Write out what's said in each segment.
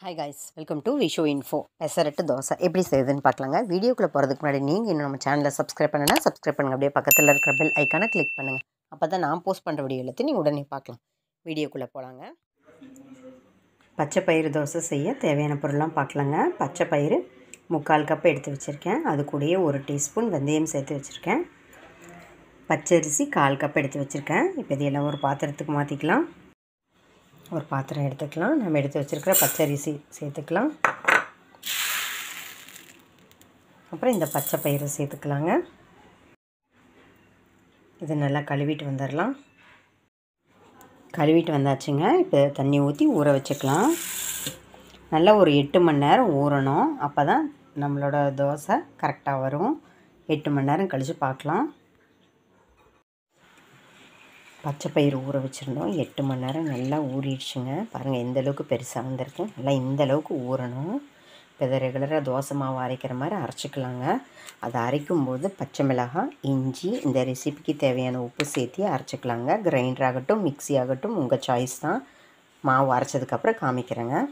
Hi guys, welcome to Visho info. Pesarattu dosa எப்படி செய்யுதுன்னு பார்க்கலாங்க. வீடியோக்குள்ளே போகிறதுக்கு முன்னாடி நீங்கள் இன்னும் நம்ம சேனலை சப்ஸ்கிரைப் பண்ணுன்னா சப்ஸ்கிரைப் பண்ணுங்கள். அப்படியே பக்கத்தில் இருக்கிற பெல் ஐக்கானை கிளிக் பண்ணுங்கள். அப்போ தான் நான் போஸ்ட் பண்ணுற வீடியோ எல்லாத்தையும் நீங்கள் உடனே பார்க்கலாம். வீடியோக்குள்ளே போகலாங்க. பச்சை பயிறு தோசை செய்ய தேவையான பொருள்லாம் பார்க்கலாங்க. பச்சை பயிறு 3/4 கப் எடுத்து வச்சுருக்கேன். அது கூடயே 1 டீஸ்பூன் வெந்தயம் சேர்த்து வச்சுருக்கேன். பச்சரிசி 1/4 கப் எடுத்து வச்சுருக்கேன். இப்போ இதையெல்லாம் ஒரு பாத்திரத்துக்கு மாற்றிக்கலாம். ஒரு பாத்திரம் எடுத்துக்கலாம். நம்ம எடுத்து வச்சுருக்கிற பச்சரிசி சேர்த்துக்கலாம். அப்புறம் இந்த பச்சை பயிரை சேர்த்துக்கலாங்க. இது நல்லா கழுவிட்டு வந்துடலாம். கழுவிட்டு வந்தாச்சுங்க. இப்போ தண்ணி ஊற்றி ஊற வச்சுக்கலாம். நல்லா ஒரு 8 மணி நேரம் ஊறணும். அப்போ தான் நம்மளோட தோசை கரெக்டாக வரும். 8 மணி நேரம் கழித்து பார்க்கலாம். பச்சை பயிறு ஊற வச்சுருந்தோம். 8 மணி நேரம் நல்லா ஊறிடுச்சுங்க. பாருங்கள் எந்தளவுக்கு பெருசாக வந்திருக்கு. நல்லா இந்தளவுக்கு ஊறணும். இப்போ இதை ரெகுலராக தோசை மாவு அரைக்கிற மாதிரி அரைச்சிக்கலாங்க. அதை அரைக்கும்போது பச்சை மிளகாய், இஞ்சி, இந்த ரெசிபிக்கு தேவையான உப்பு சேர்த்து அரைச்சிக்கலாங்க. கிரைண்டர் ஆகட்டும், மிக்ஸி ஆகட்டும், உங்கள் சாய்ஸ் தான். மாவு அரைச்சதுக்கப்புறம் காமிக்கிறேங்க.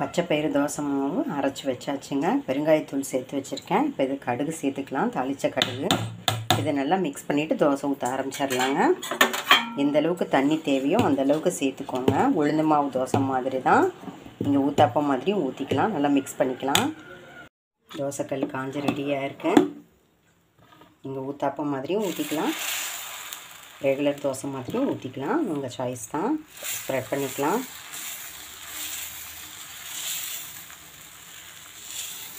பச்சை பயிறு தோசை மாவு அரைச்சி வச்சாச்சுங்க. பெருங்காயத்தூள் சேர்த்து வச்சுருக்கேன். இப்போ இது கடுகு சேர்த்துக்கலாம், தாளித்த கடுகு. இதை நல்லா மிக்ஸ் பண்ணிவிட்டு தோசை ஊற்ற ஆரம்பிச்சிடலாங்க. எந்த அளவுக்கு தண்ணி தேவையோ அந்தளவுக்கு சேர்த்துக்கோங்க. உளுந்து மாவு தோசை மாதிரி தான். நீங்கள் ஊத்தாப்பம் மாதிரியும் ஊற்றிக்கலாம். நல்லா மிக்ஸ் பண்ணிக்கலாம். தோசைக்கல் காஞ்சி ரெடியாக இருக்கு. நீங்கள் ஊத்தாப்பம் மாதிரியும் ஊற்றிக்கலாம், ரெகுலர் தோசை மாதிரியும் ஊற்றிக்கலாம். உங்கள் சாய்ஸ் தான். ஸ்ப்ரெட் பண்ணிக்கலாம்.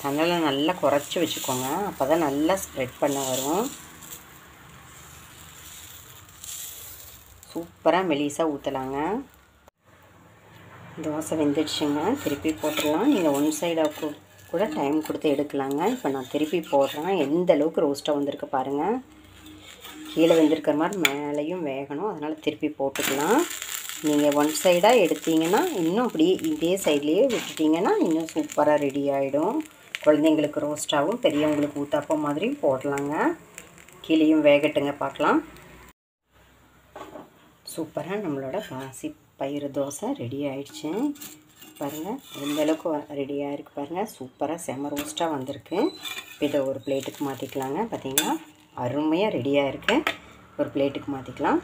தண்ணியில் நல்லா குறைச்சி வச்சுக்கோங்க. அப்போ தான் நல்லா ஸ்ப்ரெட் பண்ண வரும். சூப்பராக மெலிசாக ஊற்றலாங்க. தோசை வெந்துடுச்சுங்க. திருப்பி போட்டுடலாம். நீங்கள் ஒன் சைடாக கூட டைம் கொடுத்து எடுக்கலாங்க. இப்போ நான் திருப்பி போடுறேன். எந்த அளவுக்கு ரோஸ்ட்டாக வந்திருக்கு பாருங்கள். கீழே வெந்திருக்கிற மாதிரி மேலேயும் வேகணும். அதனால் திருப்பி போட்டுக்கலாம். நீங்கள் ஒன் சைடாக எடுத்தீங்கன்னா இன்னும் அப்படியே இதே சைட்லேயே விட்டுட்டிங்கன்னா இன்னும் சூப்பராக ரெடி ஆகிடும். குழந்தைங்களுக்கு ரோஸ்ட்டாகவும் பெரியவங்களுக்கு ஊத்தாப்பம் மாதிரியும் போடலாங்க. கீழேயும் வேகட்டுங்க, பார்க்கலாம். சூப்பராக நம்மளோட பாசி பயிறு தோசை ரெடி ஆகிடுச்சு. பாருங்கள் எந்தளவுக்கு ரெடியாக இருக்குது பாருங்கள். சூப்பராக செம ரோஸ்ட்டாக வந்திருக்கு. இதை ஒரு பிளேட்டுக்கு மாற்றிக்கலாங்க. பார்த்திங்களா, அருமையாக ரெடியாக இருக்குது. ஒரு பிளேட்டுக்கு மாற்றிக்கலாம்.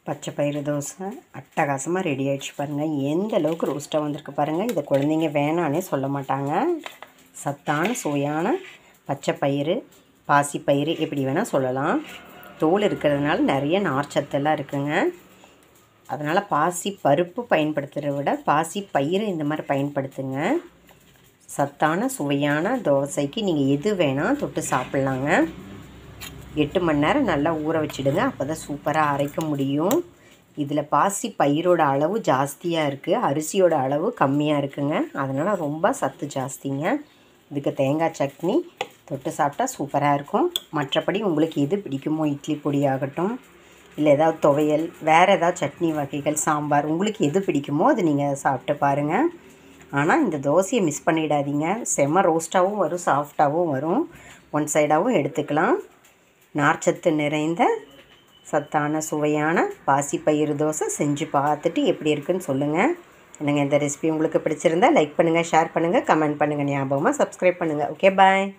பச்சை பயிறு தோசை அட்டகாசமாக ரெடி ஆகிடுச்சு பாருங்கள். எந்த அளவுக்கு ரோஸ்ட்டாக வந்திருக்கு பாருங்கள். இதை குழந்தைங்க வேணான்னே சொல்ல மாட்டாங்க. சத்தான சுவையான பச்சை பயிறு, பாசி பயிறு எப்படி வேணால் சொல்லலாம். தோல் இருக்கிறதுனால நிறைய நார்ச்சத்தெல்லாம் இருக்குங்க. அதனால் பாசி பருப்பு பயன்படுத்துகிறத விட பாசி பயிறு இந்த மாதிரி பயன்படுத்துங்க. சத்தான சுவையான தோசைக்கு நீங்கள் எது வேணால் தொட்டு சாப்பிட்லாங்க. 8 மணி நேரம் நல்லா ஊற வச்சுடுங்க. அப்போ தான் சூப்பராக அரைக்க முடியும். இதில் பாசி பயிரோட அளவு ஜாஸ்தியாக இருக்குது, அரிசியோட அளவு கம்மியாக இருக்குங்க. அதனால் ரொம்ப சத்து ஜாஸ்திங்க. இதுக்கு தேங்காய் சட்னி தொட்டு சாப்பிட்டா சூப்பராக இருக்கும். மற்றபடி உங்களுக்கு எது பிடிக்குமோ, இட்லி பொடி ஆகட்டும், இல்லை ஏதாவது துவையல், வேறு ஏதாவது சட்னி வகைகள், சாம்பார், உங்களுக்கு எது பிடிக்குமோ அது நீங்கள் சாப்பிட்டு பாருங்கள். ஆனால் இந்த தோசையை மிஸ் பண்ணிடாதீங்க. செம்ம ரோஸ்ட்டாகவும் வரும், சாஃப்டாகவும் வரும். ஒன் சைடாகவும் எடுத்துக்கலாம். நார்ச்சத்து நிறைந்த சத்தான சுவையான பாசிப்பயிறு தோசை செஞ்சு பார்த்துட்டு எப்படி இருக்குன்னு சொல்லுங்கள். என்னங்க, இந்த ரெசிபி உங்களுக்கு பிடிச்சிருந்தா லைக் பண்ணுங்கள், ஷேர் பண்ணுங்கள், கமெண்ட் பண்ணுங்கள். ஞாபகமாக சப்ஸ்கிரைப் பண்ணுங்கள். ஓகே, பாய்.